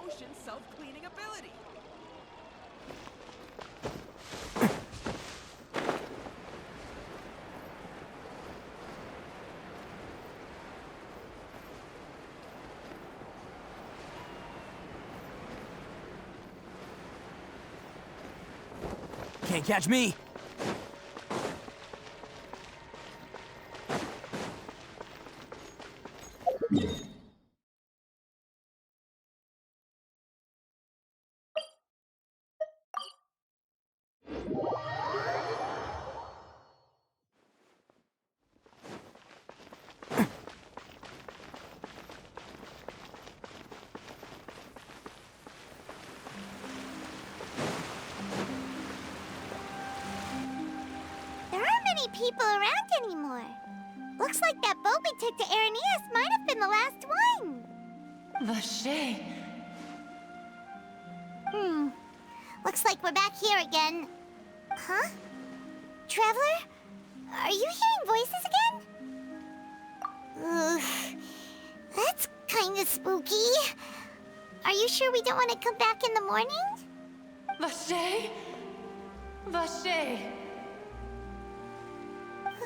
potion's self-cleaning ability. Can't catch me! People around anymore. Looks like that boat we took to Araneas might have been the last one. Vache. Looks like we're back here again. Huh? Traveler? Are you hearing voices again? Ugh. That's kinda spooky. Are you sure we don't want to come back in the morning? Vache? Vache.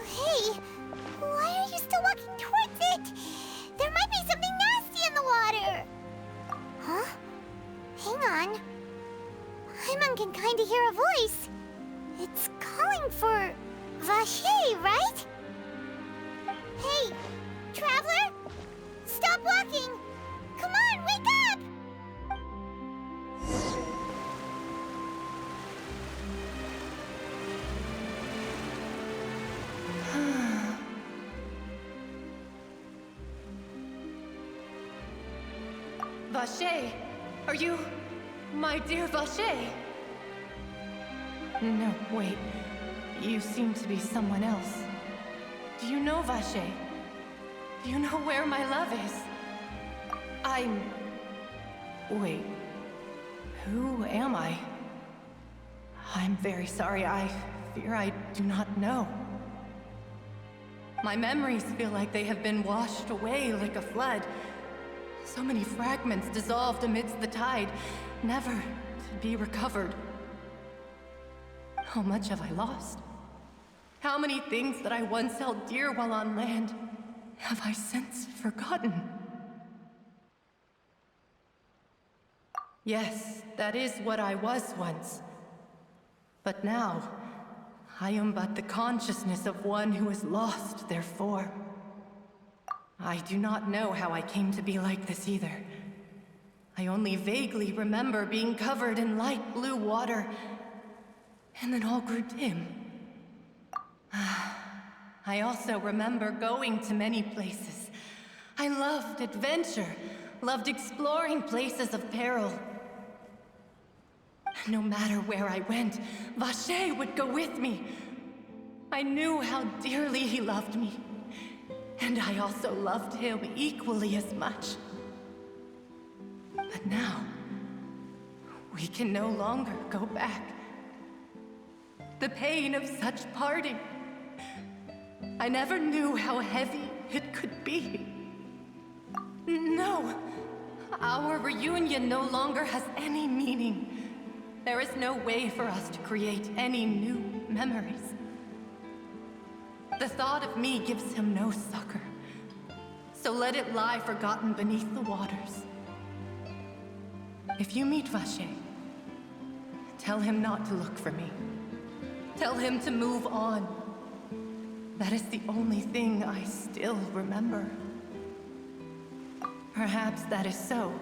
Hey, why are you still walking towards it? There might be something nasty in the water. Huh? Hang on. Paimon can kinda hear a voice. It's calling for Vache, right? Hey, Traveler! Stop walking! Come on, wake up! Vache, are you... my dear Vache? No, wait. You seem to be someone else. Do you know Vache? Do you know where my love is? Wait. Who am I? I'm very sorry. I fear I do not know. My memories feel like they have been washed away like a flood. So many fragments dissolved amidst the tide, never to be recovered. How much have I lost? How many things that I once held dear while on land have I since forgotten? Yes, that is what I was once. But now, I am but the consciousness of one who has lost their form. I do not know how I came to be like this either. I only vaguely remember being covered in light blue water, and then all grew dim. I also remember going to many places. I loved adventure, loved exploring places of peril. No matter where I went, Vache would go with me. I knew how dearly he loved me. And I also loved him equally as much. But now, we can no longer go back. The pain of such parting. I never knew how heavy it could be. No, our reunion no longer has any meaning. There is no way for us to create any new memories. The thought of me gives him no succor. So let it lie forgotten beneath the waters. If you meet Vache, tell him not to look for me. Tell him to move on. That is the only thing I still remember. Perhaps that is so.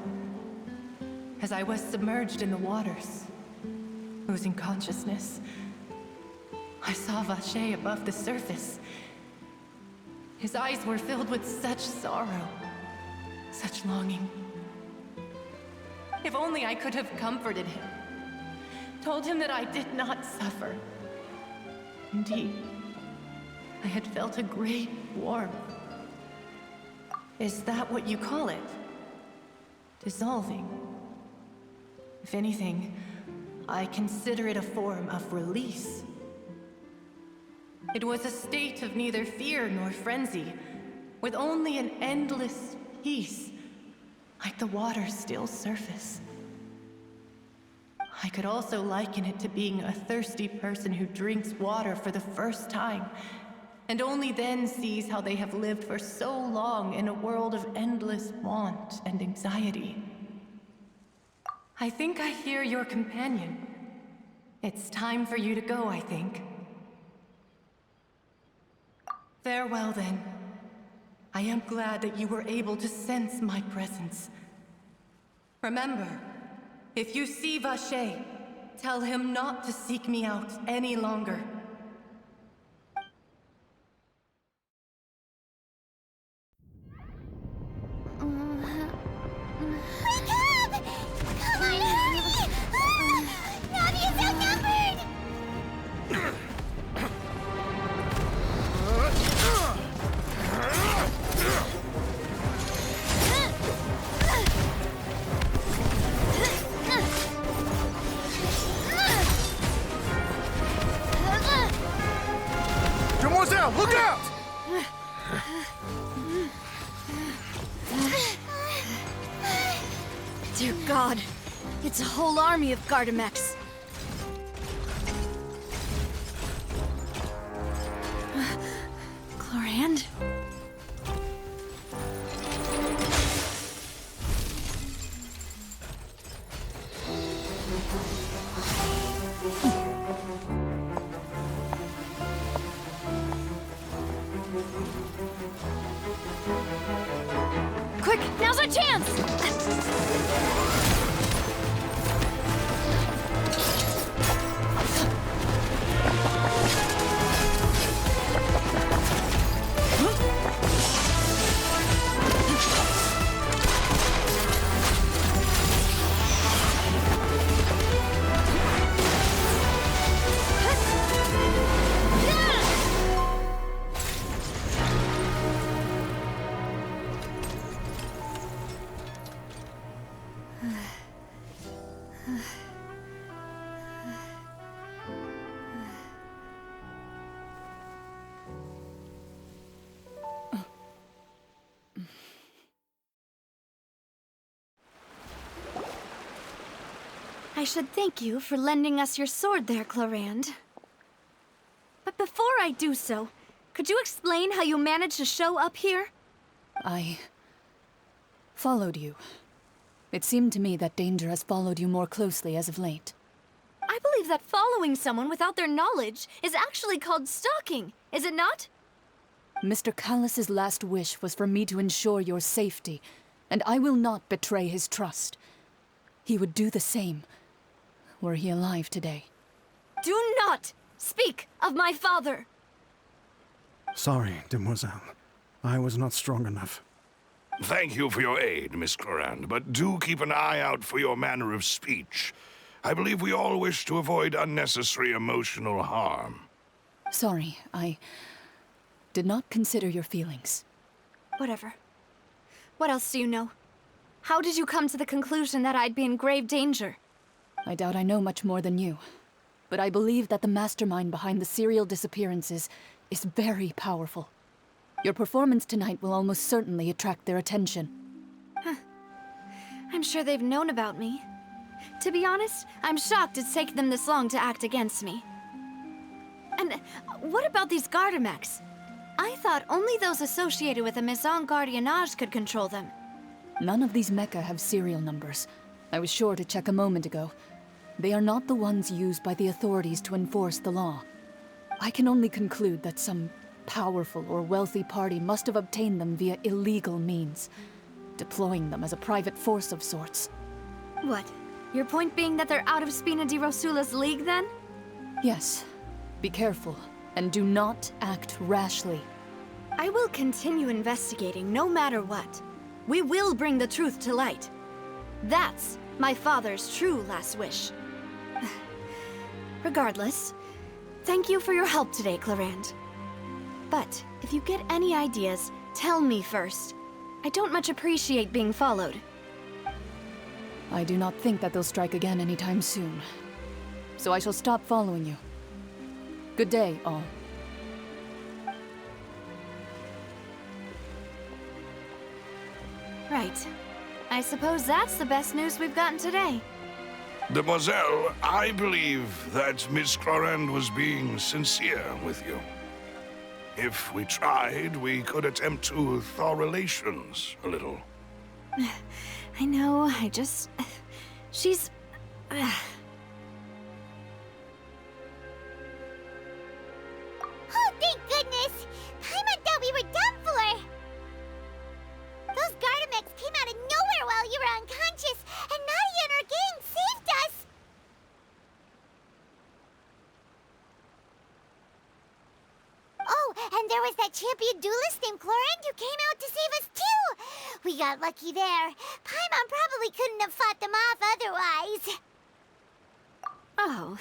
As I was submerged in the waters, losing consciousness, I saw Vache above the surface. His eyes were filled with such sorrow, such longing. If only I could have comforted him, told him that I did not suffer. Indeed, I had felt a great warmth. Is that what you call it? Dissolving? If anything, I consider it a form of release. It was a state of neither fear nor frenzy, with only an endless peace. like the water's still surface. I could also liken it to being a thirsty person who drinks water for the first time, and only then sees how they have lived for so long in a world of endless want and anxiety. I think I hear your companion. It's time for you to go, I think. Farewell, then. I am glad that you were able to sense my presence. Remember, if you see Vache, tell him not to seek me out any longer. Wake up! Come on, hurry! Navi is outnumbered! Demoiselle, look out! Dear God, it's a whole army of Gardamex. Chlorand? Quick, now's our chance! I should thank you for lending us your sword there, Chlorand. But before I do so, could you explain how you managed to show up here? I followed you. It seemed to me that danger has followed you more closely as of late. I believe that following someone without their knowledge is actually called stalking, is it not? Mr. Callus's last wish was for me to ensure your safety, and I will not betray his trust. He would do the same, were he alive today. Do not speak of my father! Sorry, Demoiselle. I was not strong enough. Thank you for your aid, Miss Clorand, but do keep an eye out for your manner of speech. I believe we all wish to avoid unnecessary emotional harm. Sorry, I did not consider your feelings. Whatever. What else do you know? How did you come to the conclusion that I'd be in grave danger? I doubt I know much more than you, but I believe that the mastermind behind the serial disappearances is very powerful. Your performance tonight will almost certainly attract their attention. I'm sure they've known about me. To be honest, I'm shocked it's taken them this long to act against me. And what about these Gardamex? I thought only those associated with the Maison Gardiennage could control them. None of these mecha have serial numbers. I was sure to check a moment ago. They are not the ones used by the authorities to enforce the law. I can only conclude that some powerful or wealthy party must have obtained them via illegal means, deploying them as a private force of sorts. What? Your point being that they're out of Spina di Rosula's league, then? Yes. Be careful, and do not act rashly. I will continue investigating no matter what. We will bring the truth to light. That's my father's true last wish. Regardless, thank you for your help today, Clorand. But if you get any ideas, tell me first. I don't much appreciate being followed. I do not think that they'll strike again anytime soon. So I shall stop following you. Good day, all. Right. I suppose that's the best news we've gotten today. Demoiselle, I believe that Miss Clorand was being sincere with you. If we tried, we could attempt to thaw relations a little. I know, she's... Oh, thank goodness! Paimon thought we were done for! Those Gardamex came out of nowhere while you were unconscious, and Nadia and her gang saved us! Oh, and there was that champion duelist named Clorand who came out to save us too! We got lucky there. Paimon probably couldn't have fought them off otherwise. Oh,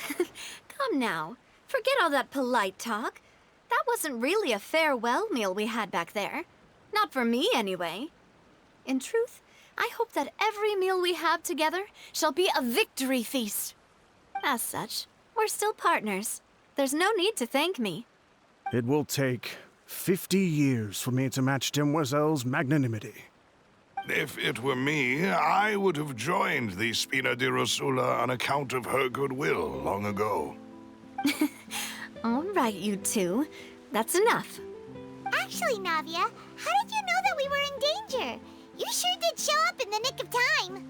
come now. Forget all that polite talk. That wasn't really a farewell meal we had back there. Not for me, anyway. In truth, I hope that every meal we have together shall be a victory feast. As such, we're still partners. There's no need to thank me. It will take 50 years for me to match Demoiselle's magnanimity. If it were me, I would have joined the Spina di Rosula on account of her goodwill long ago. All right, you two. That's enough. Actually, Navia, how did you know that we were in danger? You sure did show up in the nick of time.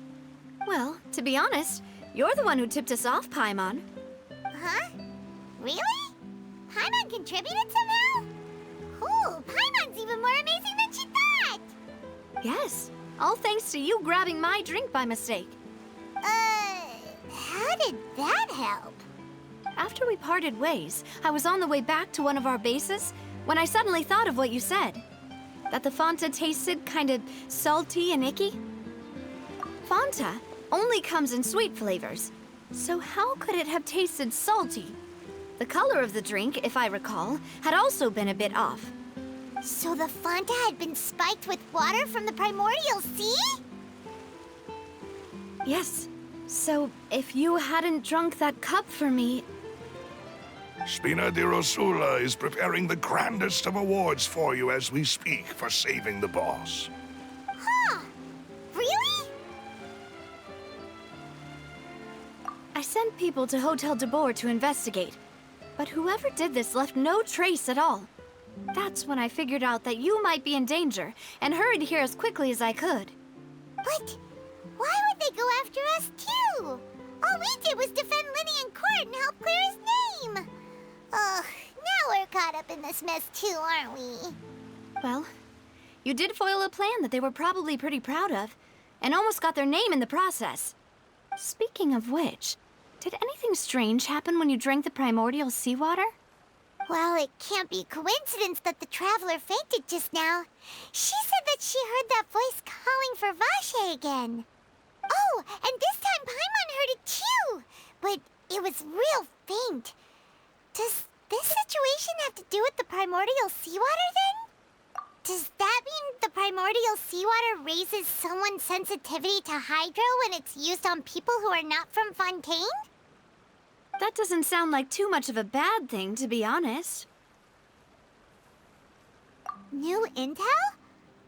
Well, to be honest, you're the one who tipped us off, Paimon. Huh? Really? Paimon contributed somehow? Ooh, Paimon's even more amazing than she thought! Yes, all thanks to you grabbing my drink by mistake. How did that help? After we parted ways, I was on the way back to one of our bases when I suddenly thought of what you said. That the Fanta tasted kind of salty and icky. Fanta only comes in sweet flavors, so how could it have tasted salty? The color of the drink, if I recall, had also been a bit off. So the Fanta had been spiked with water from the primordial sea? Yes. So, if you hadn't drunk that cup for me... Spina di Rosula is preparing the grandest of awards for you as we speak for saving the boss. Huh. Really? I sent people to Hotel de Boer to investigate, but whoever did this left no trace at all. That's when I figured out that you might be in danger and hurried here as quickly as I could. But why would they go after us too? All we did was defend Linny in court and help clear his name. Ugh, now we're caught up in this mess too, aren't we? Well, you did foil a plan that they were probably pretty proud of, and almost got their name in the process. Speaking of which, did anything strange happen when you drank the primordial seawater? Well, it can't be coincidence that the traveler fainted just now. She said that she heard that voice calling for Vache again. Oh, and this time Paimon heard it too, but it was real faint. Does this situation have to do with the primordial seawater then? Does that mean the primordial seawater raises someone's sensitivity to hydro when it's used on people who are not from Fontaine? That doesn't sound like too much of a bad thing, to be honest. New intel?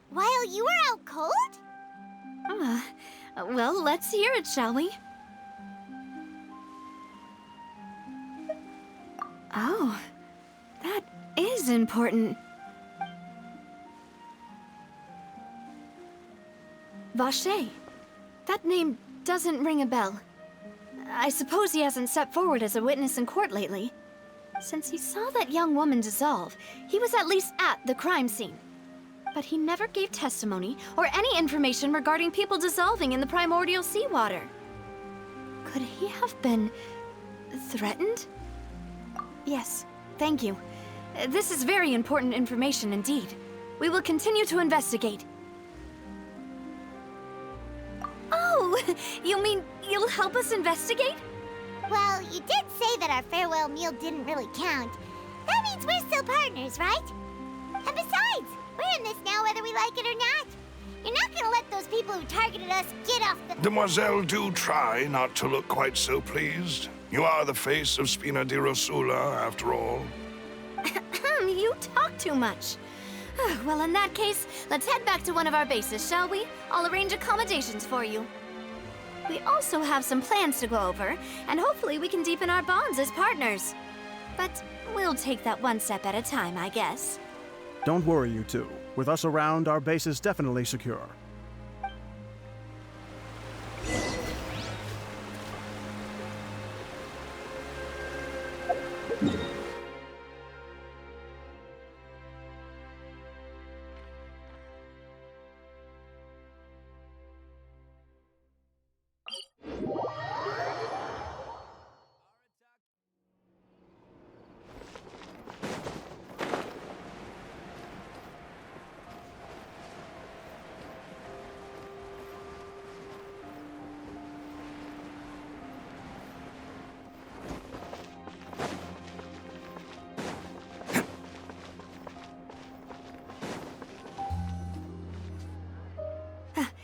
While you were out cold? Well, let's hear it, shall we? Oh, that is important. Vache. That name doesn't ring a bell. I suppose he hasn't stepped forward as a witness in court lately. Since he saw that young woman dissolve, he was at least at the crime scene. But he never gave testimony or any information regarding people dissolving in the primordial seawater. Could he have been threatened? Yes, thank you. This is very important information indeed. We will continue to investigate. Oh, you mean you'll help us investigate? Well, you did say that our farewell meal didn't really count. That means we're still partners, right? And besides, we're in this now whether we like it or not. You're not gonna let those people who targeted us get off the... Demoiselle, do try not to look quite so pleased. You are the face of Spina di Rosula, after all. You talk too much. Well, in that case, let's head back to one of our bases, shall we? I'll arrange accommodations for you. We also have some plans to go over, and hopefully we can deepen our bonds as partners. But we'll take that one step at a time, I guess. Don't worry, you two. With us around, our base is definitely secure.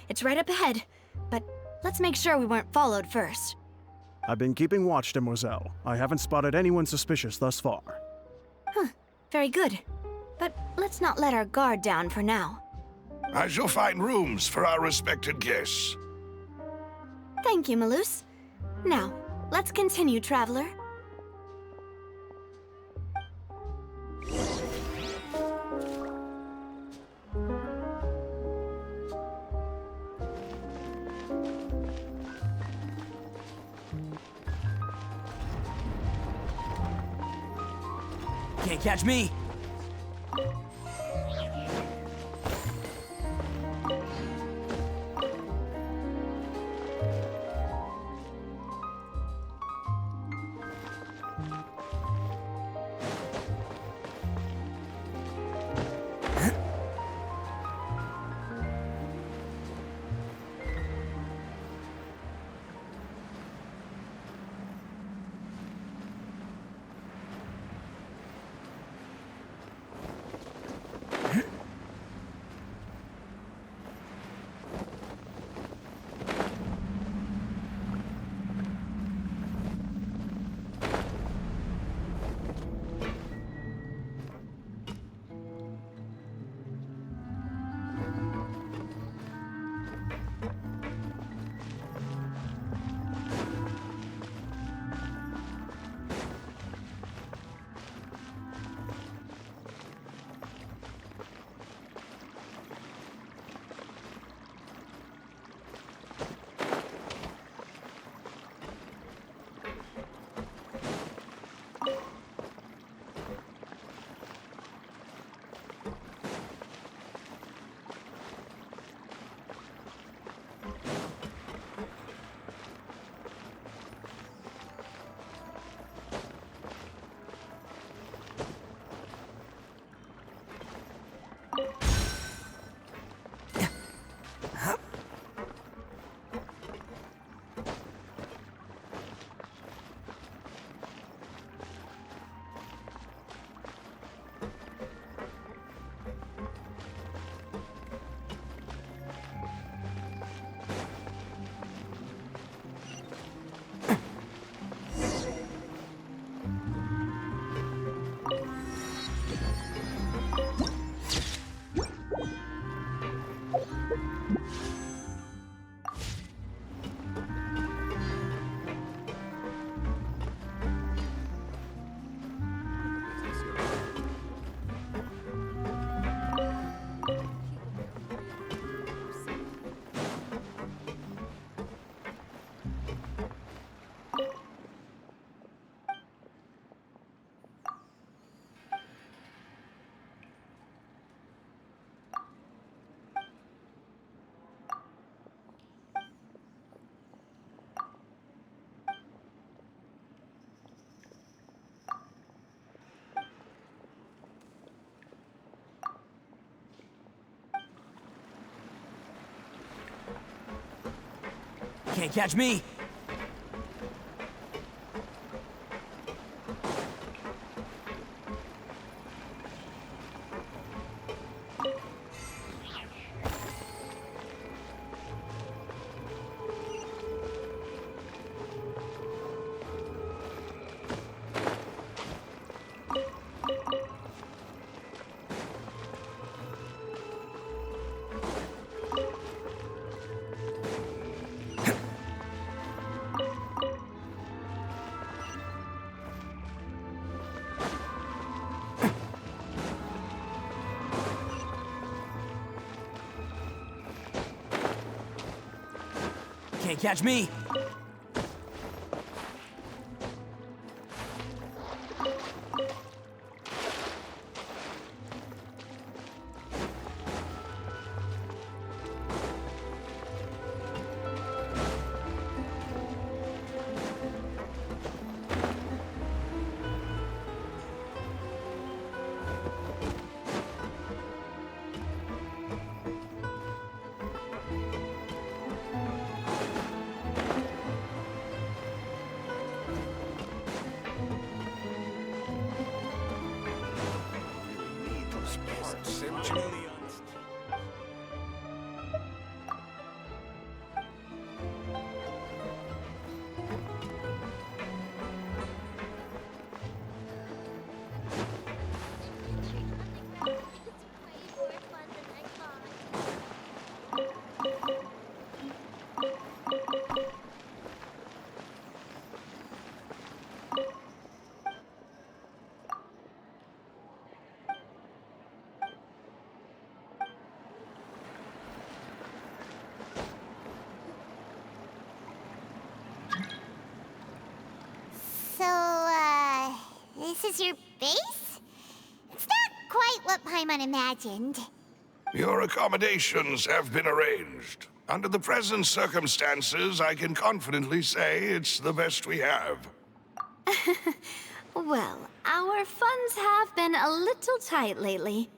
It's right up ahead, but let's make sure we weren't followed first. I've been keeping watch, Demoiselle. I haven't spotted anyone suspicious thus far. Very good. But let's not let our guard down for now. I shall find rooms for our respected guests. Thank you, Malus. Now, let's continue, traveler. Can't catch me. Can't catch me. Can't catch me. This is your base? It's not quite what Paimon imagined. Your accommodations have been arranged. Under the present circumstances, I can confidently say it's the best we have. Well, our funds have been a little tight lately.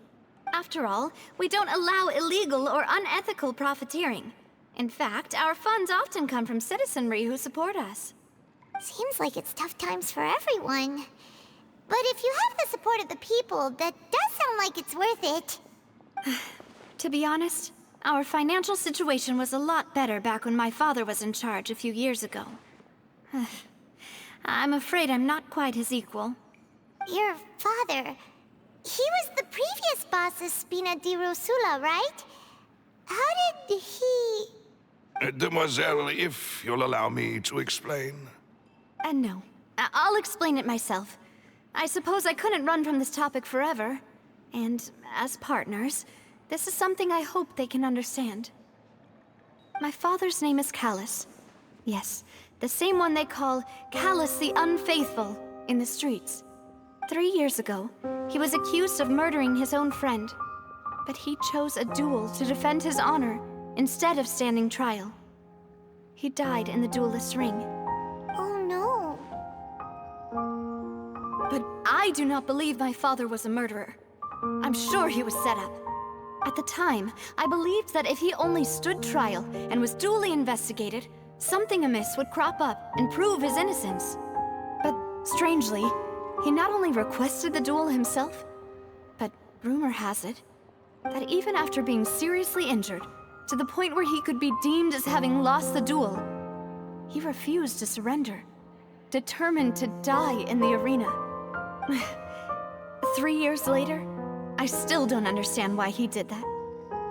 After all, we don't allow illegal or unethical profiteering. In fact, our funds often come from citizenry who support us. Seems like it's tough times for everyone. But if you have the support of the people, that does sound like it's worth it. To be honest, our financial situation was a lot better back when my father was in charge a few years ago. I'm afraid I'm not quite his equal. Your father... He was the previous boss of Spina di Rosula, right? How did he... Demoiselle, if you'll allow me to explain. No. I'll explain it myself. I suppose I couldn't run from this topic forever. And as partners, this is something I hope they can understand. My father's name is Callus. Yes, the same one they call Callus the Unfaithful in the streets. 3 years ago, he was accused of murdering his own friend. But he chose a duel to defend his honor instead of standing trial. He died in the duelist's ring. Oh no. But I do not believe my father was a murderer. I'm sure he was set up. At the time, I believed that if he only stood trial and was duly investigated, something amiss would crop up and prove his innocence. But strangely, he not only requested the duel himself, but rumor has it that even after being seriously injured, to the point where he could be deemed as having lost the duel, he refused to surrender, determined to die in the arena. 3 years later, I still don't understand why he did that.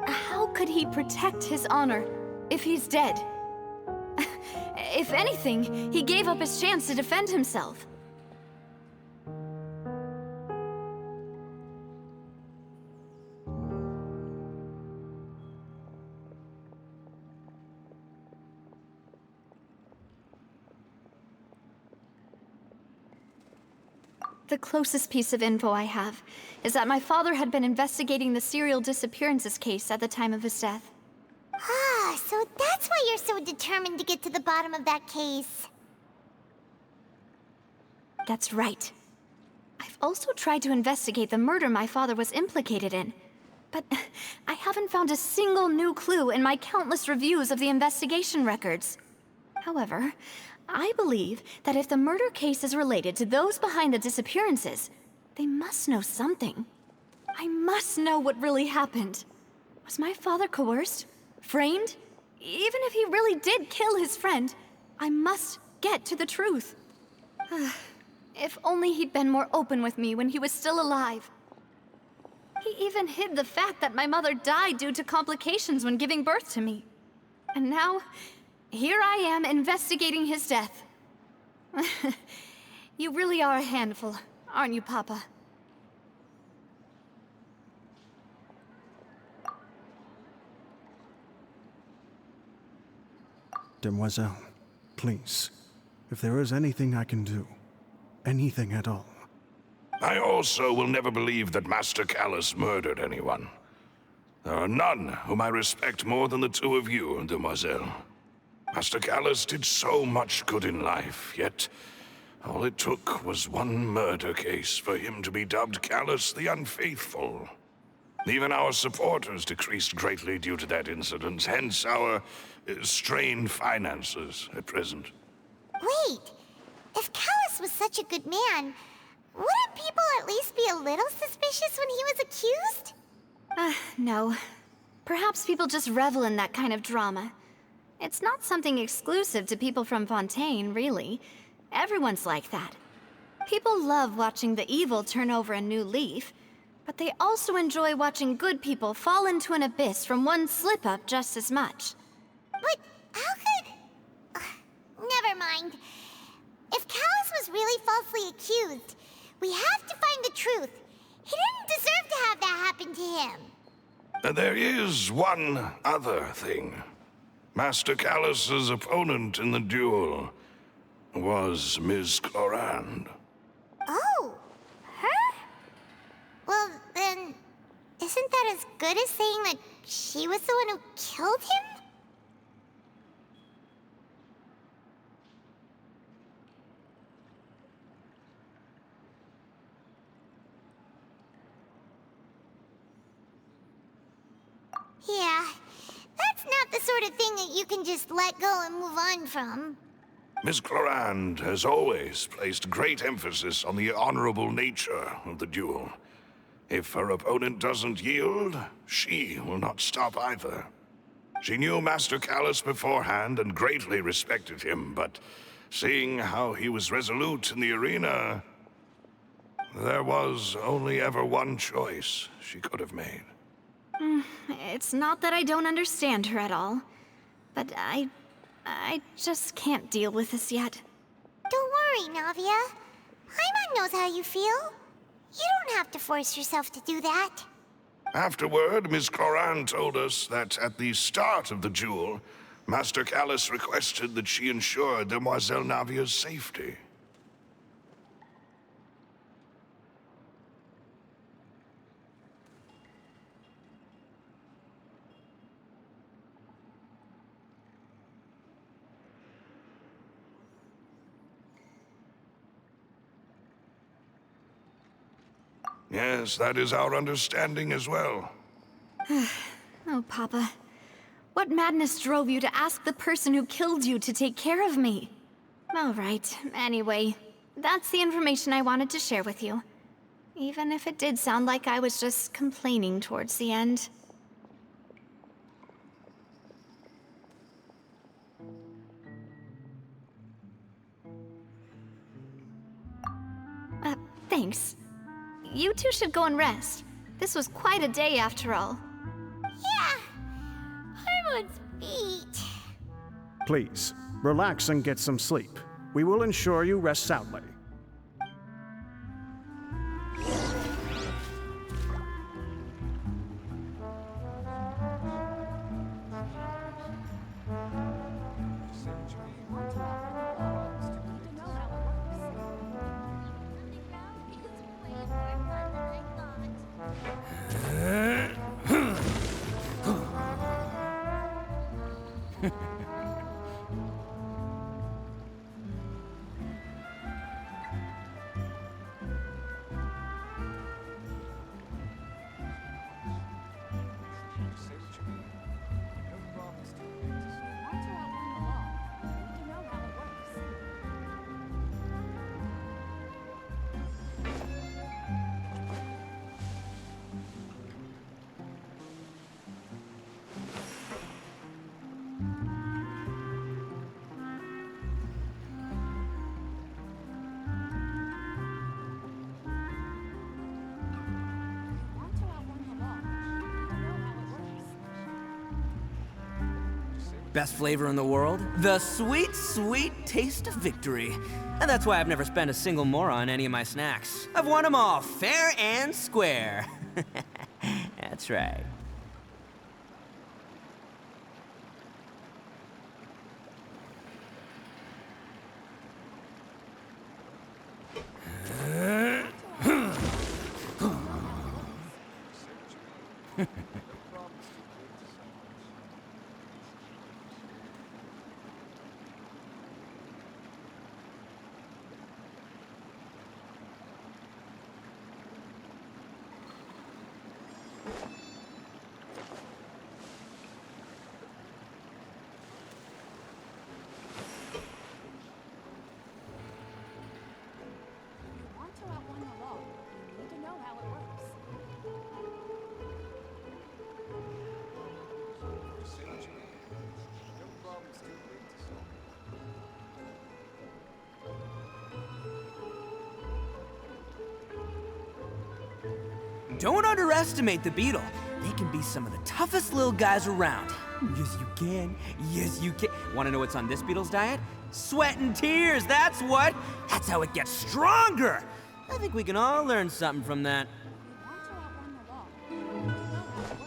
How could he protect his honor if he's dead? If anything, he gave up his chance to defend himself. The closest piece of info I have is that my father had been investigating the serial disappearances case at the time of his death. Ah, so that's why you're so determined to get to the bottom of that case. That's right. I've also tried to investigate the murder my father was implicated in, but I haven't found a single new clue in my countless reviews of the investigation records. However, I believe that if the murder case is related to those behind the disappearances, they must know something. I must know what really happened. Was my father coerced? Framed? Even if he really did kill his friend, I must get to the truth. If only he'd been more open with me when he was still alive. He even hid the fact that my mother died due to complications when giving birth to me. And now, here I am investigating his death. You really are a handful, aren't you, Papa? Demoiselle, please, if there is anything I can do, anything at all. I also will never believe that Master Callus murdered anyone. There are none whom I respect more than the two of you, Demoiselle. Master Callus did so much good in life, yet all it took was one murder case for him to be dubbed Callus the Unfaithful. Even our supporters decreased greatly due to that incident, hence our strained finances at present. Wait, if Callus was such a good man, wouldn't people at least be a little suspicious when he was accused? No. Perhaps people just revel in that kind of drama. It's not something exclusive to people from Fontaine, really. Everyone's like that. People love watching the evil turn over a new leaf, but they also enjoy watching good people fall into an abyss from one slip-up just as much. But how could... never mind. If Callus was really falsely accused, we have to find the truth. He didn't deserve to have that happen to him. There is one other thing. Master Callus's opponent in the duel was Ms. Clorand. Oh, her? Well, then, isn't that as good as saying that she was the one who killed him? Yeah, that's not the sort of thing that you can just let go and move on from. Ms. Clorand has always placed great emphasis on the honorable nature of the duel. If her opponent doesn't yield, she will not stop either. She knew Master Callus beforehand and greatly respected him, but seeing how he was resolute in the arena, there was only ever one choice she could have made. It's not that I don't understand her at all, but I just can't deal with this yet. Don't worry, Navia. Paimon knows how you feel. You don't have to force yourself to do that. Afterward, Ms. Clorand told us that at the start of the duel, Master Callus requested that she ensure Demoiselle Navia's safety. Yes, that is our understanding as well. Oh, Papa. What madness drove you to ask the person who killed you to take care of me? All right, anyway, that's the information I wanted to share with you. Even if it did sound like I was just complaining towards the end. Thanks. You two should go and rest. This was quite a day after all. Yeah, Paimon's beat. Please, relax and get some sleep. We will ensure you rest soundly. Best flavor in the world? The sweet, sweet taste of victory. And that's why I've never spent a single mora on any of my snacks. I've won them all, fair and square. That's right. Want to outrun the law, you need to know how it works. No problem's too big to solve. Don't underestimate the beetle. They can be some of the toughest little guys around. Yes, you can. Yes, you can. Want to know what's on this beetle's diet? Sweat and tears, that's what. That's how it gets stronger. I think we can all learn something from that. Want to outrun the law, you need to know how it works.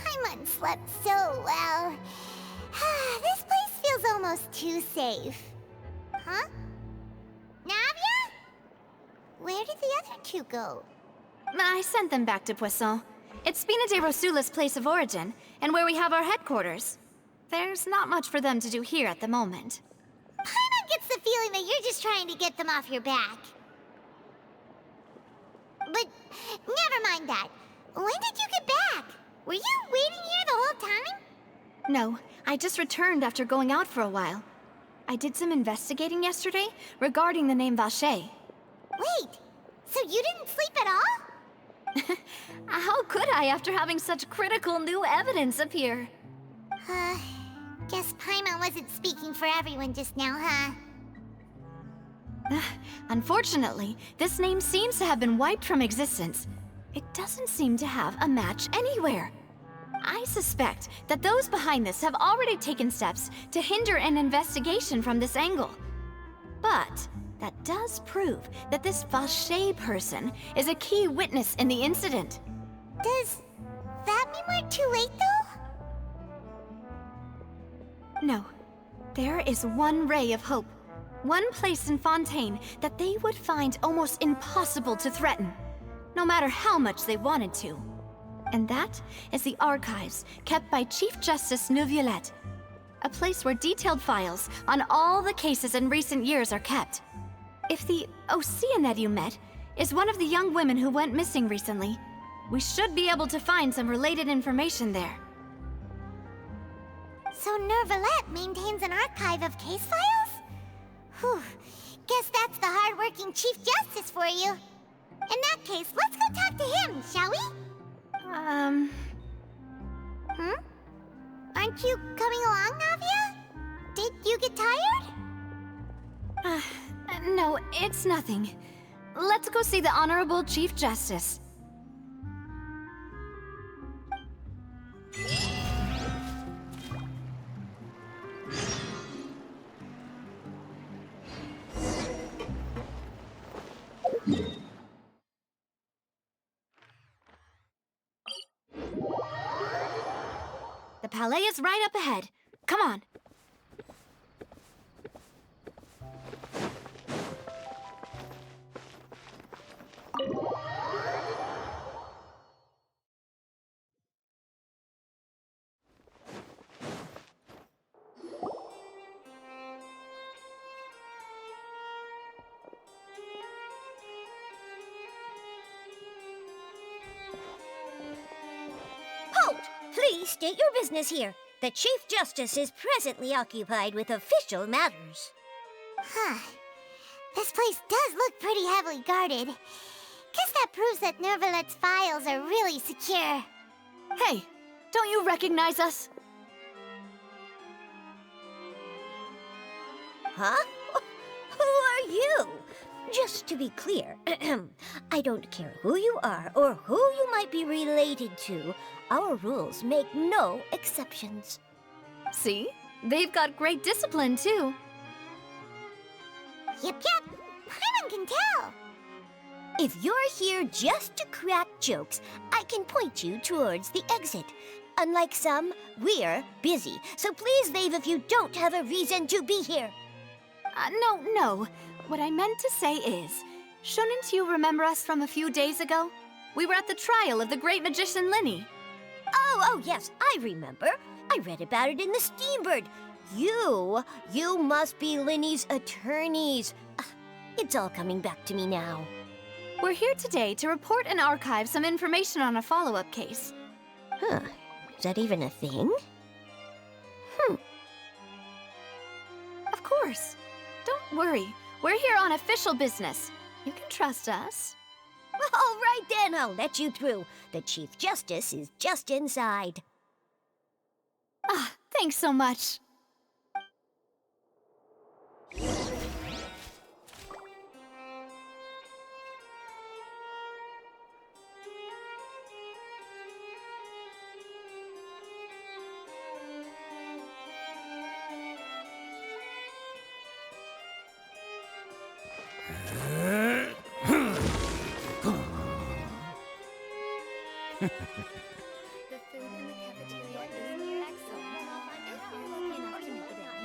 Paimon slept so well. This place feels almost too safe. Huh? Navia? Where did the other two go? I sent them back to Poisson. It's Spina de Rosula's place of origin, and where we have our headquarters. There's not much for them to do here at the moment. Paimon gets the feeling that you're just trying to get them off your back. But never mind that. When did you get back? Were you waiting here the whole time? No, I just returned after going out for a while. I did some investigating yesterday regarding the name Vache. Wait, so you didn't sleep at all? How could I after having such critical new evidence appear? Guess Paimon wasn't speaking for everyone just now, huh? Unfortunately, this name seems to have been wiped from existence. It doesn't seem to have a match anywhere. I suspect that those behind this have already taken steps to hinder an investigation from this angle. But that does prove that this Vache person is a key witness in the incident. Does that mean we're too late, though? No. There is one ray of hope. One place in Fontaine that they would find almost impossible to threaten, no matter how much they wanted to. And that is the archives kept by Chief Justice Neuvillette. A place where detailed files on all the cases in recent years are kept. If the Oceanette you met is one of the young women who went missing recently, we should be able to find some related information there. So Neuvillette maintains an archive of case files? Whew. Guess that's the hard-working Chief Justice for you. In that case, let's go talk to him, shall we? Aren't you coming along, Navia? Did you get tired? No, it's nothing. Let's go see the Honorable Chief Justice. The Palais is right up ahead. Come on. Halt! Please state your business here. The Chief Justice is presently occupied with official matters. Huh. This place does look pretty heavily guarded. Guess that proves that Neuvillette's files are really secure. Hey, Don't you recognize us? Huh? Who are you? Just to be clear, I don't care who you are or who you might be related to. Our rules make no exceptions. See? They've got great discipline, too. Yep. Paimon can tell. If you're here just to crack jokes, I can point you towards the exit. Unlike some, we're busy, so please leave if you don't have a reason to be here. No. What I meant to say is, shouldn't you remember us from a few days ago? We were at the trial of the great magician Linny. Oh, yes, I remember. I read about it in the Steambird. You must be Linny's attorneys. It's all coming back to me now. We're here today to report and archive some information on a follow-up case. Huh. Is that even a thing? Of course. Don't worry. We're here on official business. You can trust us. All right then, I'll let you through. The Chief Justice is just inside. Thanks so much. The food in the cafeteria is excellent. If you're lucky enough to make it out.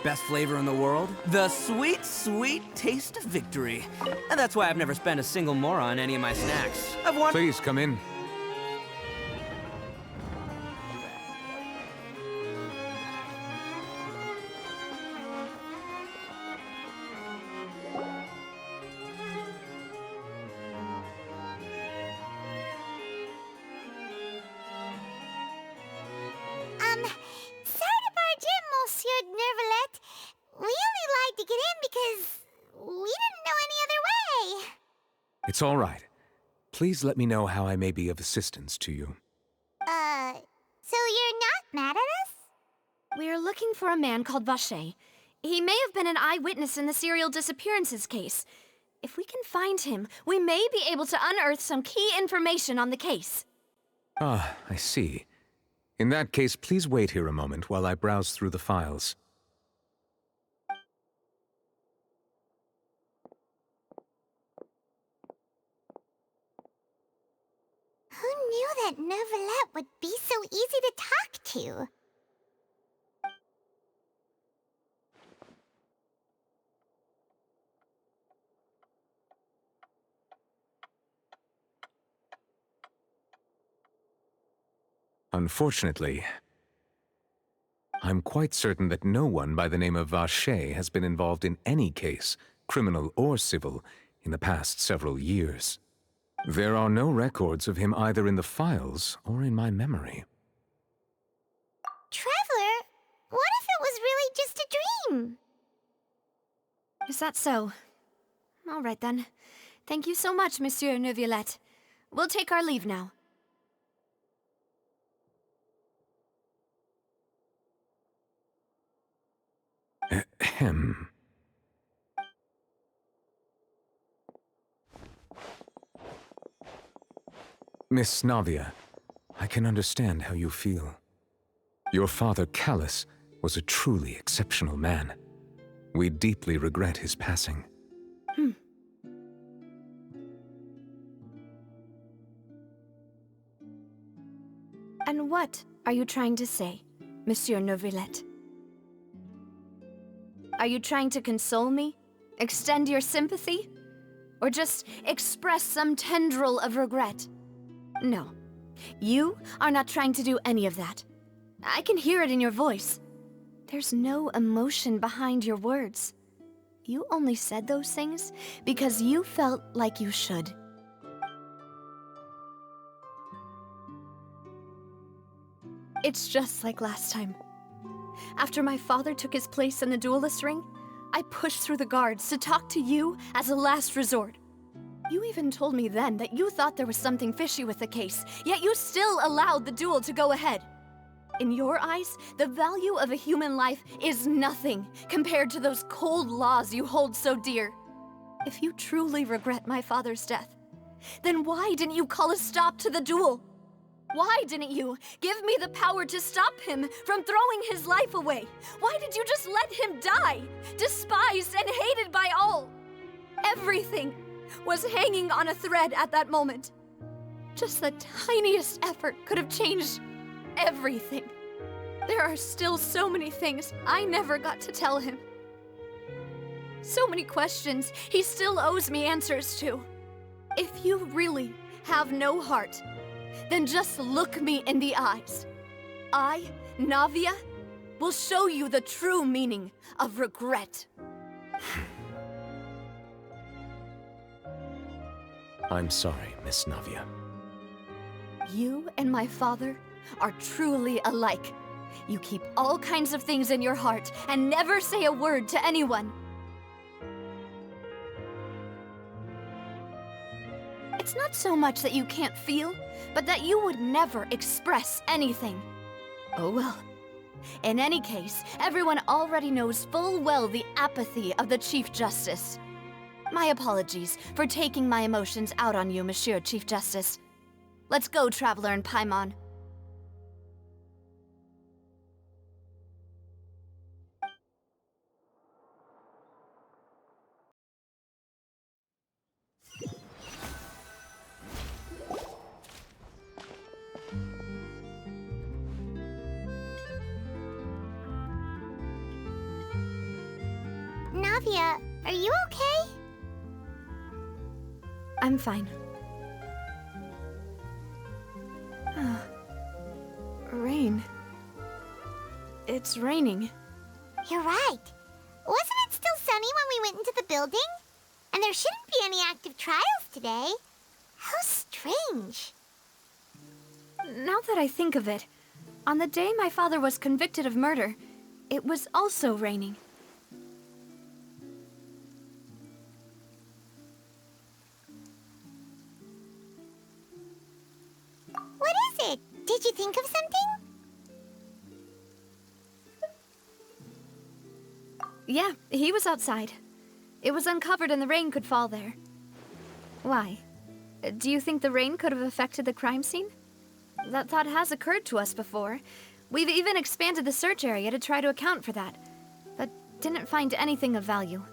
Best flavor in the world? The sweet, sweet taste of victory. And that's why I've never spent a single mora on any of my snacks. I've won— Please come in. Sorry to barge in, Monsieur Nervalet. We only lied to get in because we didn't know any other way. It's all right. Please let me know how I may be of assistance to you. So you're not mad at us? We're looking for a man called Vache. He may have been an eyewitness in the serial disappearances case. If we can find him, we may be able to unearth some key information on the case. Ah, I see. In that case, please wait here a moment while I browse through the files. Who knew that Nervalet would be so easy to talk to? Unfortunately, I'm quite certain that no one by the name of Vache has been involved in any case, criminal or civil, in the past several years. There are no records of him either in the files or in my memory. Traveler, what if it was really just a dream? Is that so? All right then. Thank you so much, Monsieur Neuvillette. We'll take our leave now. Ahem. Miss Navia, I can understand how you feel. Your father, Callus, was a truly exceptional man. We deeply regret his passing. And what are you trying to say, Monsieur Neuvillette? Are you trying to console me? Extend your sympathy? Or just express some tendril of regret? No. You are not trying to do any of that. I can hear it in your voice. There's no emotion behind your words. You only said those things because you felt like you should. It's just like last time. After my father took his place in the duelist ring, I pushed through the guards to talk to you as a last resort. You even told me then that you thought there was something fishy with the case, yet you still allowed the duel to go ahead. In your eyes, the value of a human life is nothing compared to those cold laws you hold so dear. If you truly regret my father's death, then why didn't you call a stop to the duel? Why didn't you give me the power to stop him from throwing his life away? Why did you just let him die, despised and hated by all? Everything was hanging on a thread at that moment. Just the tiniest effort could have changed everything. There are still so many things I never got to tell him. So many questions he still owes me answers to. If you really have no heart, then just look me in the eyes. I, Navia, will show you the true meaning of regret. I'm sorry, Miss Navia. You and my father are truly alike. You keep all kinds of things in your heart and never say a word to anyone. It's not so much that you can't feel, but that you would never express anything. Oh well. In any case, everyone already knows full well the apathy of the Chief Justice. My apologies for taking my emotions out on you, Monsieur Chief Justice. Let's go, Traveler and Paimon. Navia, are you okay? I'm fine. Rain. It's raining. You're right. Wasn't it still sunny when we went into the building? And there shouldn't be any active trials today. How strange. Now that I think of it, on the day my father was convicted of murder, it was also raining. What is it? Did you think of something? Yeah, he was outside. It was uncovered and the rain could fall there. Why? Do you think the rain could have affected the crime scene? That thought has occurred to us before. We've even expanded the search area to try to account for that, but didn't find anything of value.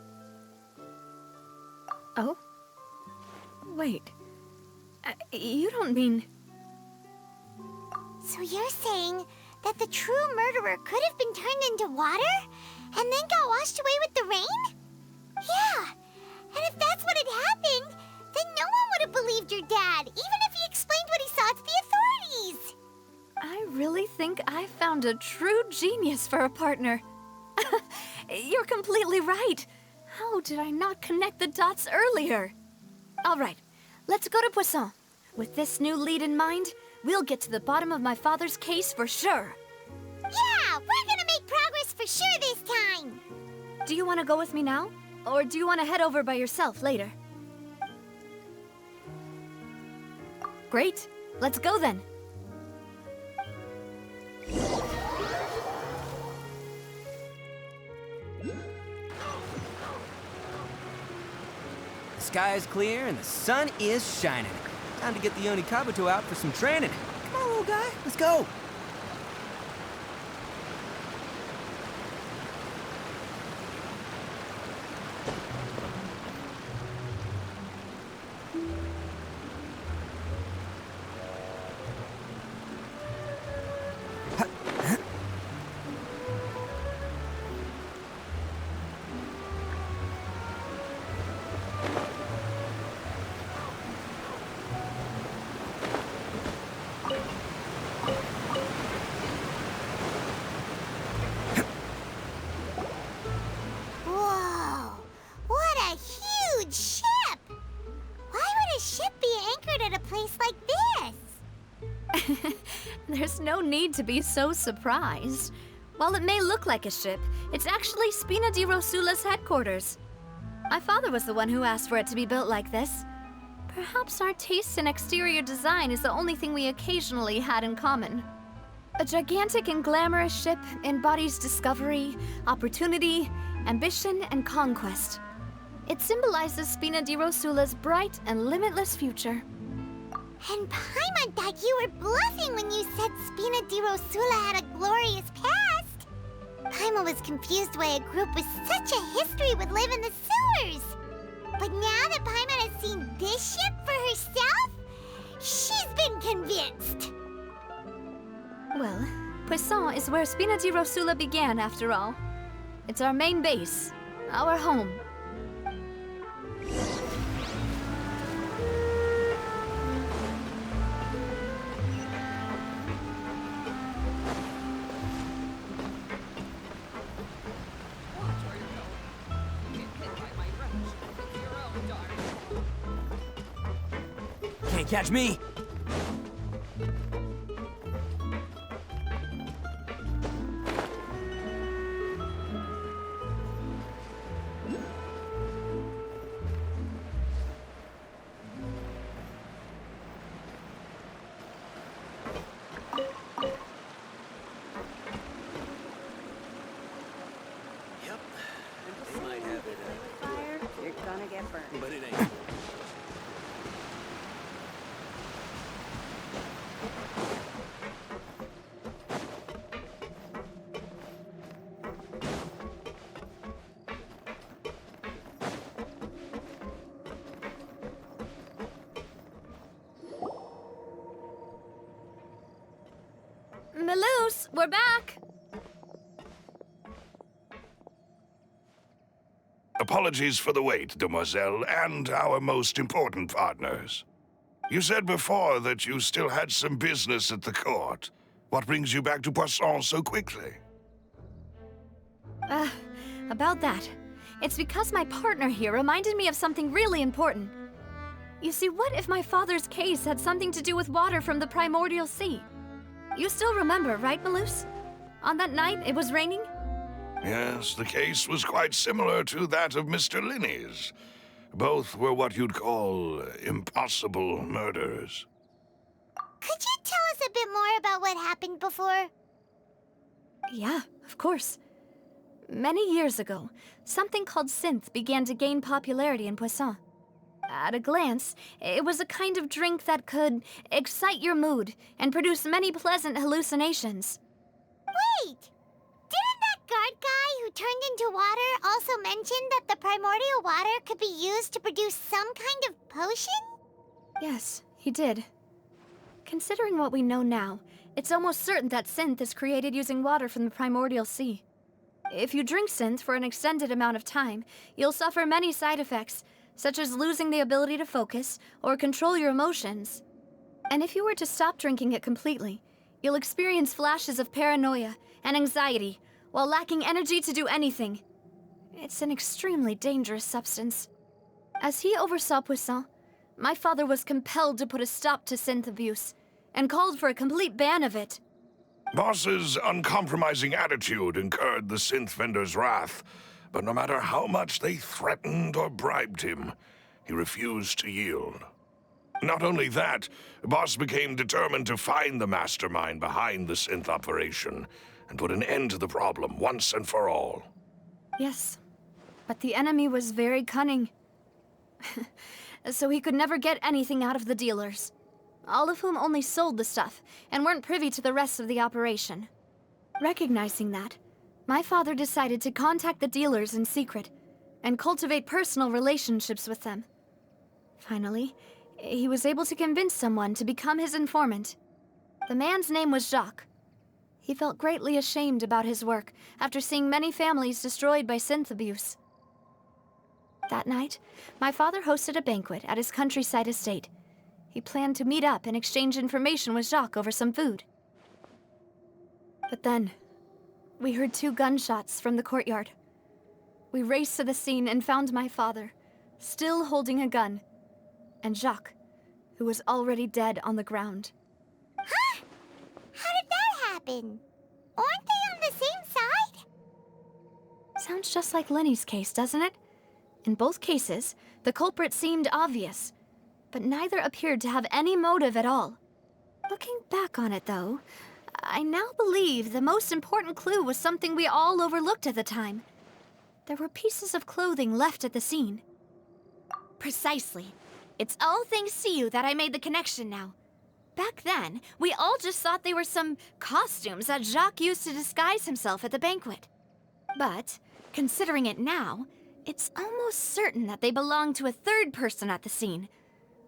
Oh? Wait. You don't mean... So you're saying that the true murderer could have been turned into water and then got washed away with the rain? Yeah, and if that's what had happened, then no one would have believed your dad, even if he explained what he saw to the authorities. I really think I found a true genius for a partner. You're completely right. How did I not connect the dots earlier? All right, let's go to Poisson. With this new lead in mind, we'll get to the bottom of my father's case for sure. Yeah, we're gonna make progress for sure this time. Do you want to go with me now? Or do you want to head over by yourself later? Great. Let's go then. The sky is clear and the sun is shining. Time to get the Onikabuto out for some training. Come on, little guy. Let's go. Whoa, what a huge ship! Why would a ship be anchored at a place like this? There's no need to be so surprised. While it may look like a ship, it's actually Spina di Rosula's headquarters. My father was the one who asked for it to be built like this. Perhaps our taste in exterior design is the only thing we occasionally had in common. A gigantic and glamorous ship embodies discovery, opportunity, ambition, and conquest. It symbolizes Spina di Rosula's bright and limitless future. And Paimon thought you were bluffing when you said Spina di Rosula had a glorious past. Paimon was confused why a group with such a history would live in the sewers. But now that Paimon has seen this ship for herself, she's been convinced. Well, Poisson is where Spina di Rosula began, after all. It's our main base, our home. Can't catch me! You're gonna get burned. But it ain't. Maloose, we're back! Apologies for the wait, demoiselle, and our most important partners. You said before that you still had some business at the court. What brings you back to Poisson so quickly? About that. It's because my partner here reminded me of something really important. You see, what if my father's case had something to do with water from the primordial sea? You still remember, right, Maloose? On that night, it was raining? Yes, the case was quite similar to that of Mr. Linney's. Both were what you'd call impossible murders. Could you tell us a bit more about what happened before? Yeah, of course. Many years ago, something called synth began to gain popularity in Poisson. At a glance, it was a kind of drink that could excite your mood and produce many pleasant hallucinations. Wait! Didn't that guard guy who turned into water also mention that the primordial water could be used to produce some kind of potion? Yes, he did. Considering what we know now, it's almost certain that synth is created using water from the primordial sea. If you drink synth for an extended amount of time, you'll suffer many side effects, such as losing the ability to focus or control your emotions. And if you were to stop drinking it completely, you'll experience flashes of paranoia and anxiety while lacking energy to do anything. It's an extremely dangerous substance. As he oversaw Poisson, my father was compelled to put a stop to synth abuse and called for a complete ban of it. Boss's uncompromising attitude incurred the synth vendor's wrath, but no matter how much they threatened or bribed him, he refused to yield. Not only that, Boss became determined to find the mastermind behind the synth operation and put an end to the problem once and for all. Yes, but the enemy was very cunning. So he could never get anything out of the dealers, all of whom only sold the stuff and weren't privy to the rest of the operation. Recognizing that, my father decided to contact the dealers in secret and cultivate personal relationships with them. Finally, he was able to convince someone to become his informant. The man's name was Jacques. He felt greatly ashamed about his work after seeing many families destroyed by synth abuse. That night, my father hosted a banquet at his countryside estate. He planned to meet up and exchange information with Jacques over some food. But then, we heard 2 gunshots from the courtyard. We raced to the scene and found my father, still holding a gun, and Jacques, who was already dead on the ground. Huh? How did that happen? Aren't they on the same side? Sounds just like Lenny's case, doesn't it? In both cases, the culprit seemed obvious. but neither appeared to have any motive at all. Looking back on it, though, I now believe the most important clue was something we all overlooked at the time. There were pieces of clothing left at the scene. Precisely. It's all thanks to you that I made the connection now. Back then, we all just thought they were some costumes that Jacques used to disguise himself at the banquet. But, considering it now, it's almost certain that they belong to a third person at the scene.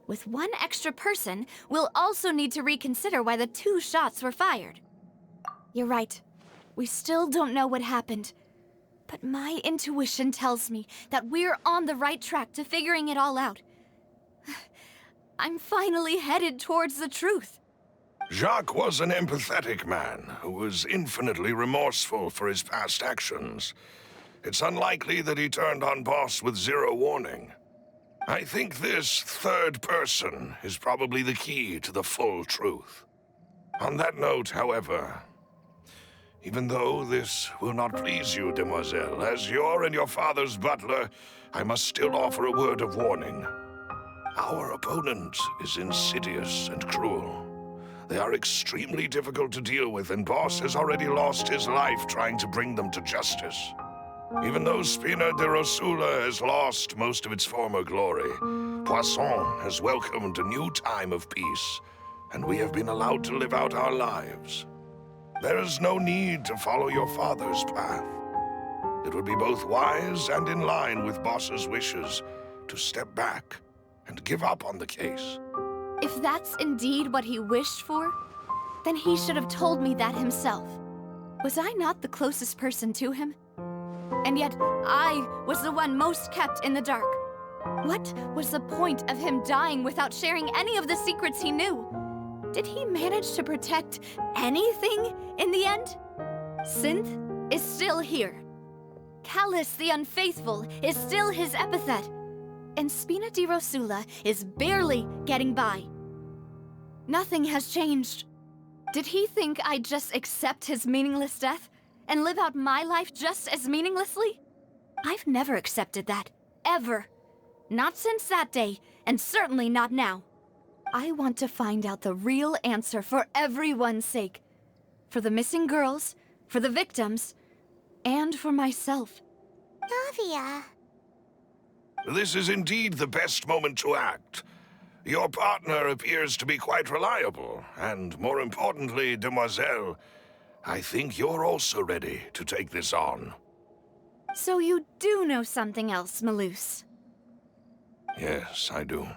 With one extra person, we'll also need to reconsider why the 2 shots were fired. You're right. We still don't know what happened. But my intuition tells me that we're on the right track to figuring it all out. I'm finally headed towards the truth. Jacques was an empathetic man who was infinitely remorseful for his past actions. It's unlikely that he turned on Boss with zero warning. I think this third person is probably the key to the full truth. On that note, however, even though this will not please you, demoiselle, as your and your father's butler, I must still offer a word of warning. Our opponent is insidious and cruel. They are extremely difficult to deal with, and Boss has already lost his life trying to bring them to justice. Even though Spina de Rosula has lost most of its former glory, Poisson has welcomed a new time of peace, and we have been allowed to live out our lives. There is no need to follow your father's path. It would be both wise and in line with Boss's wishes to step back and give up on the case. If that's indeed what he wished for, then he should have told me that himself. Was I not the closest person to him? And yet, I was the one most kept in the dark. What was the point of him dying without sharing any of the secrets he knew? Did he manage to protect anything in the end? Synth is still here. Callus the Unfaithful is still his epithet. And Spina di Rosula is barely getting by. Nothing has changed. Did he think I'd just accept his meaningless death and live out my life just as meaninglessly? I've never accepted that. Ever. Not since that day, and certainly not now. I want to find out the real answer for everyone's sake. For the missing girls, for the victims, and for myself. Navia. This is indeed the best moment to act. Your partner appears to be quite reliable, and more importantly, demoiselle, I think you're also ready to take this on. So you do know something else, Malouse? Yes, I do.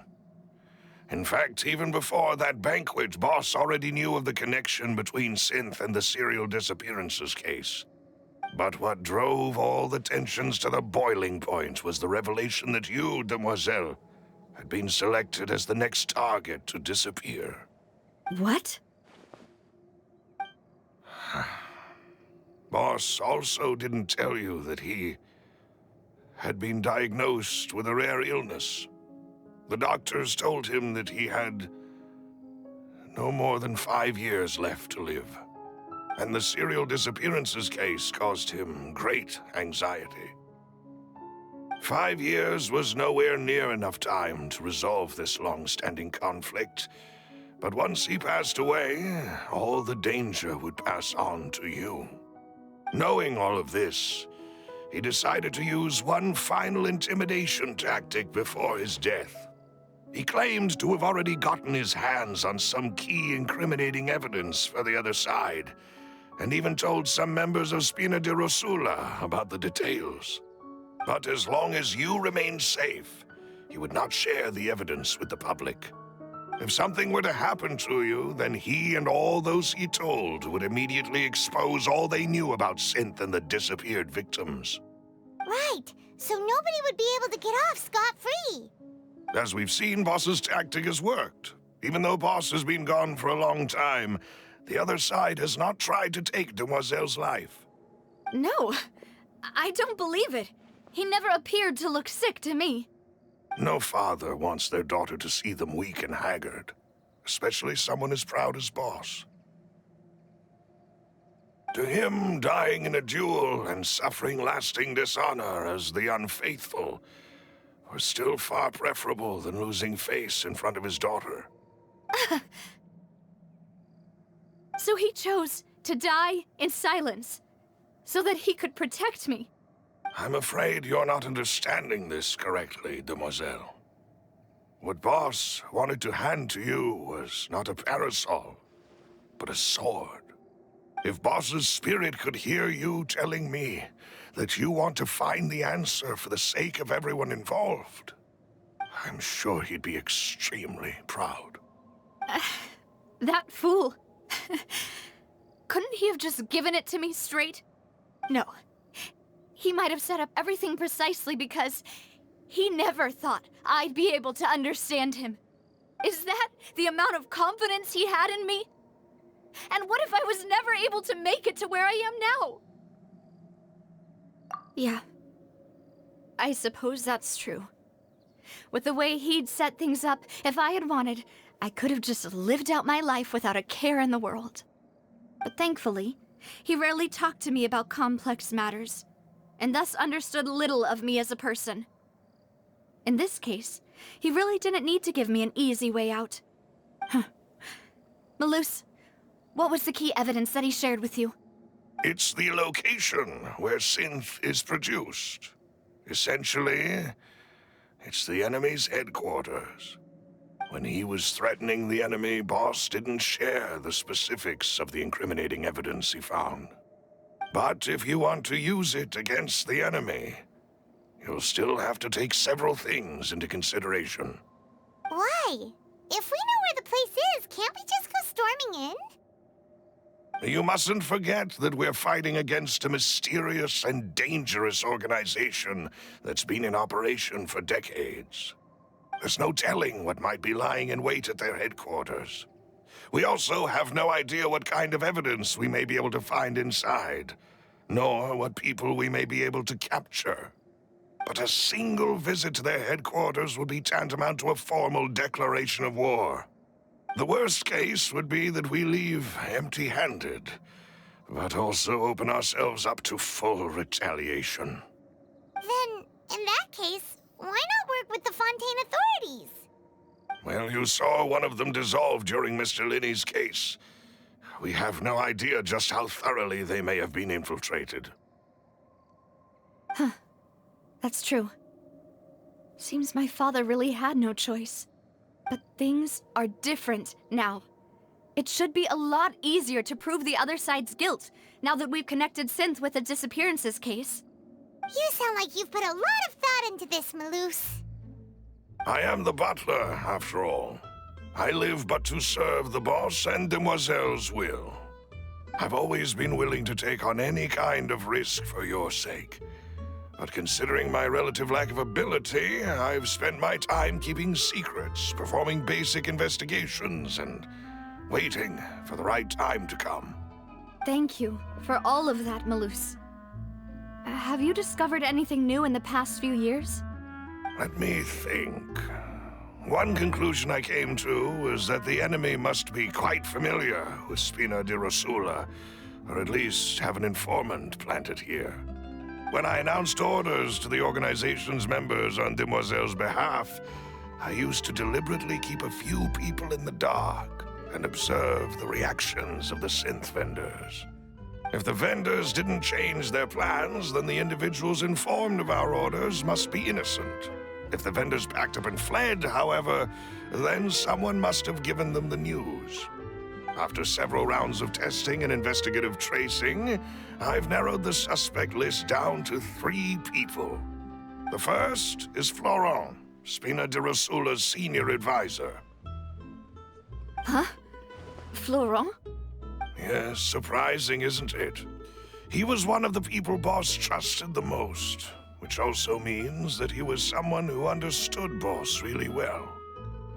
In fact, even before that banquet, Boss already knew of the connection between Synth and the serial disappearances case. But what drove all the tensions to the boiling point was the revelation that you, demoiselle, had been selected as the next target to disappear. What? Boss also didn't tell you that he had been diagnosed with a rare illness. The doctors told him that he had no more than 5 years left to live. And the serial disappearances case caused him great anxiety. 5 years was nowhere near enough time to resolve this long-standing conflict. But once he passed away, all the danger would pass on to you. Knowing all of this, he decided to use one final intimidation tactic before his death. He claimed to have already gotten his hands on some key incriminating evidence for the other side, and even told some members of Spina di Rosula about the details. But as long as you remained safe, he would not share the evidence with the public. If something were to happen to you, then he and all those he told would immediately expose all they knew about Synth and the disappeared victims. Right, so nobody would be able to get off scot-free. As we've seen, Boss's tactic has worked. Even though Boss has been gone for a long time, the other side has not tried to take Demoiselle's life. No, I don't believe it. He never appeared to look sick to me. No father wants their daughter to see them weak and haggard, especially someone as proud as Boss. To him, dying in a duel and suffering lasting dishonor as the Unfaithful was still far preferable than losing face in front of his daughter. So he chose to die in silence, so that he could protect me. I'm afraid you're not understanding this correctly, demoiselle. What Boss wanted to hand to you was not a parasol, but a sword. If Boss's spirit could hear you telling me that you want to find the answer for the sake of everyone involved, I'm sure he'd be extremely proud. That fool. Couldn't he have just given it to me straight? No. He might have set up everything precisely because he never thought I'd be able to understand him. Is that the amount of confidence he had in me? And what if I was never able to make it to where I am now? Yeah. I suppose that's true. With the way he'd set things up, if I had wanted, I could have just lived out my life without a care in the world. But thankfully, he rarely talked to me about complex matters, and thus understood little of me as a person. In this case, he really didn't need to give me an easy way out. Malus, what was the key evidence that he shared with you? It's the location where synth is produced. Essentially, it's the enemy's headquarters. When he was threatening the enemy, Boss didn't share the specifics of the incriminating evidence he found. But if you want to use it against the enemy, you'll still have to take several things into consideration. Why? If we know where the place is, can't we just go storming in? You mustn't forget that we're fighting against a mysterious and dangerous organization that's been in operation for decades. There's no telling what might be lying in wait at their headquarters. We also have no idea what kind of evidence we may be able to find inside, nor what people we may be able to capture. But a single visit to their headquarters would be tantamount to a formal declaration of war. The worst case would be that we leave empty-handed, but also open ourselves up to full retaliation. Then, in that case, why not work with the Fontaine authorities? Well, you saw one of them dissolve during Mr. Linney's case. We have no idea just how thoroughly they may have been infiltrated. Huh. That's true. Seems my father really had no choice. But things are different now. It should be a lot easier to prove the other side's guilt, now that we've connected Synth with the disappearances case. You sound like you've put a lot of thought into this, Malus. I am the butler, after all. I live but to serve the boss and Demoiselle's will. I've always been willing to take on any kind of risk for your sake. But considering my relative lack of ability, I've spent my time keeping secrets, performing basic investigations, and waiting for the right time to come. Thank you for all of that, Malus. Have you discovered anything new in the past few years? Let me think. One conclusion I came to was that the enemy must be quite familiar with Spina di Rosula, or at least have an informant planted here. When I announced orders to the organization's members on Demoiselle's behalf, I used to deliberately keep a few people in the dark and observe the reactions of the synth vendors. If the vendors didn't change their plans, then the individuals informed of our orders must be innocent. If the vendors packed up and fled, however, then someone must have given them the news. After several rounds of testing and investigative tracing, I've narrowed the suspect list down to 3 people. The first is Florent, Spina di Rosula's senior advisor. Huh? Florent? Yes, surprising, isn't it? He was one of the people Boss trusted the most, which also means that he was someone who understood Boss really well.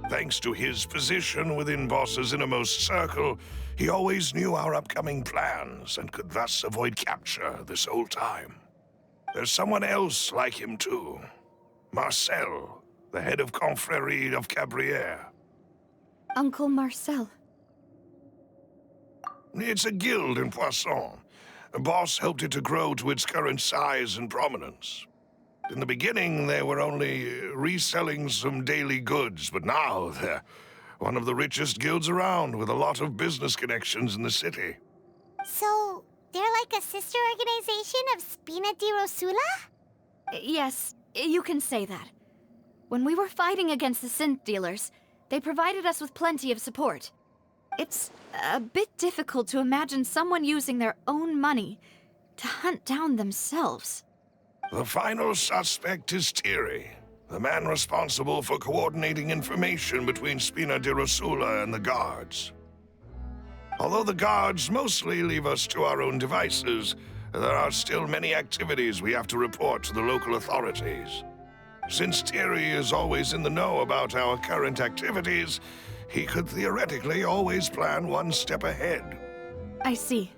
Thanks to his position within Boss's innermost circle, he always knew our upcoming plans and could thus avoid capture this whole time. There's someone else like him too. Marcel, the head of Confrérie of Cabrières. Uncle Marcel. It's a guild in Poisson. Boss helped it to grow to its current size and prominence. In the beginning, they were only reselling some daily goods, but now they're one of the richest guilds around with a lot of business connections in the city. So, they're like a sister organization of Spina di Rosula? Yes, you can say that. When we were fighting against the synth dealers, they provided us with plenty of support. It's a bit difficult to imagine someone using their own money to hunt down themselves. The final suspect is Thierry, the man responsible for coordinating information between Spina di Rosula and the guards. Although the guards mostly leave us to our own devices, there are still many activities we have to report to the local authorities. Since Thierry is always in the know about our current activities, he could theoretically always plan one step ahead. I see.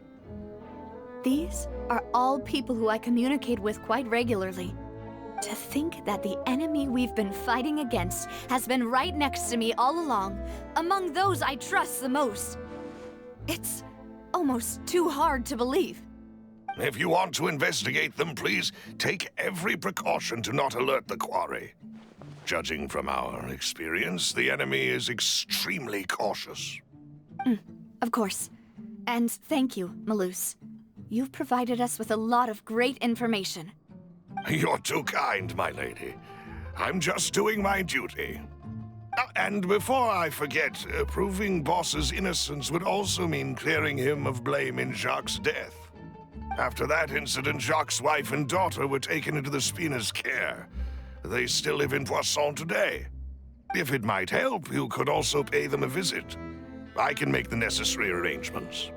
These are all people who I communicate with quite regularly. To think that the enemy we've been fighting against has been right next to me all along, among those I trust the most. It's almost too hard to believe. If you want to investigate them, please take every precaution to not alert the quarry. Judging from our experience, the enemy is extremely cautious. Of course. And thank you, Malus. You've provided us with a lot of great information. You're too kind, my lady. I'm just doing my duty. And before I forget, proving Boss's innocence would also mean clearing him of blame in Jacques' death. After that incident, Jacques' wife and daughter were taken into the Spina's care. They still live in Poisson today. If it might help, you could also pay them a visit. I can make the necessary arrangements.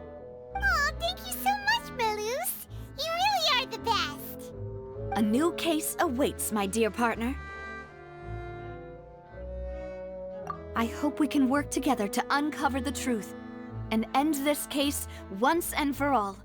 Aw, thank you so much, Malus. You really are the best. A new case awaits, my dear partner. I hope we can work together to uncover the truth and end this case once and for all.